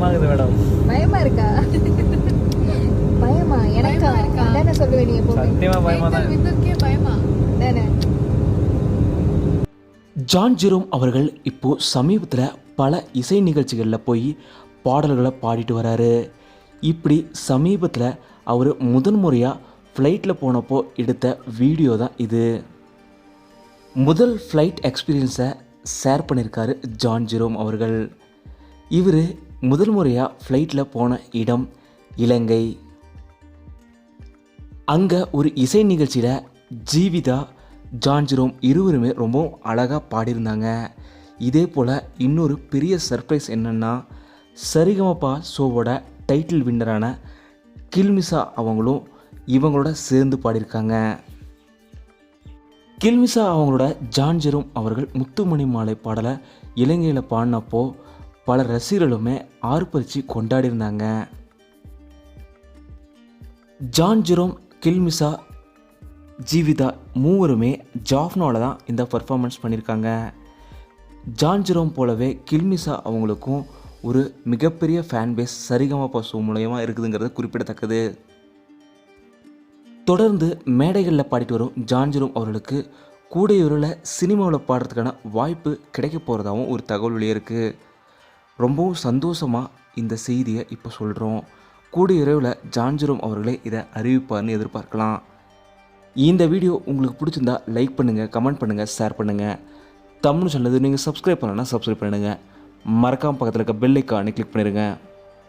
பயமா இருக்குது மேடம். பயமா இருக்கா? பயமா எனக்கா? என்ன சொல்லுவே நீ எப்போ? சத்தியமா பயமா தான். விந்தர்க்கே பயமா? நானே. ஜான் ஜெரோம் அவர்கள் இப்போ சமீபத்தில் பல இசை நிகழ்ச்சிகளில் போய் பாடல்களை பாடிட்டு வராரு. இப்படி சமீபத்தில் அவர் முதன்முறையாக ஃப்ளைட்டில் போனப்போ எடுத்த வீடியோ தான் இது. முதல் ஃப்ளைட் எக்ஸ்பீரியன்ஸை ஷேர் பண்ணியிருக்காரு ஜான் ஜெரோம் அவர்கள். இவர் முதல் முறையாக ஃப்ளைட்டில் போன இடம் இலங்கை. அங்கே ஒரு இசை நிகழ்ச்சியில் ஜீவிதா, ஜான் ஜெரோம் இருவருமே ரொம்பவும் அழகாக பாடியிருந்தாங்க. இதே போல் இன்னொரு பெரிய சர்ப்ரைஸ் என்னென்னா, சரிகமபா ஷோவோட டைட்டில் வின்னரான கில்மிஷா அவங்களும் இவங்களோட சேர்ந்து பாடியிருக்காங்க. கில்மிஷா அவங்களோட ஜான் ஜெரோம் அவர்கள் முத்துமணி மாலை பாடலை இலங்கையில் பாடினப்போ பல ரசிகர்களுமே ஆர்ப்பரித்து கொண்டாடியிருந்தாங்க. ஜான் ஜெரோம், கில்மிஷா, ஜீவிதா மூவருமே ஜாஃப்னாவில் தான் இந்த பர்ஃபார்மன்ஸ் பண்ணியிருக்காங்க. ஜான் ஜெரோம் போலவே கில்மிஷா அவங்களுக்கும் ஒரு மிகப்பெரிய ஃபேன் பேஸ் சரிகமபா ஷோ மூலயமா இருக்குதுங்கிறது குறிப்பிடத்தக்கது. தொடர்ந்து மேடைகளில் பாடிட்டு வரும் ஜான் ஜெரோம் அவர்களுக்கு கூடியவரில் சினிமாவில் பாடுறதுக்கான வாய்ப்பு கிடைக்க போகிறதாகவும் ஒரு தகவல் வெளியே இருக்குது. ரொம்பவும் சந்தோஷமாக இந்த செய்தியை இப்போ சொல்கிறோம். கூடிய விரைவில் ஜான் ஜெரோம் அவர்களே இதை அறிவிப்பார்னு எதிர்பார்க்கலாம். இந்த வீடியோ உங்களுக்கு பிடிச்சிருந்தா லைக் பண்ணுங்கள், கமெண்ட் பண்ணுங்கள், ஷேர் பண்ணுங்கள். தமிழ் சொன்னது நீங்கள் சப்ஸ்கிரைப் பண்ணலன்னா சப்ஸ்கிரைப் பண்ணுங்கள். மறக்காமல் பக்கத்தில் இருக்க பெல் ஐக்கானை கிளிக் பண்ணிடுங்க.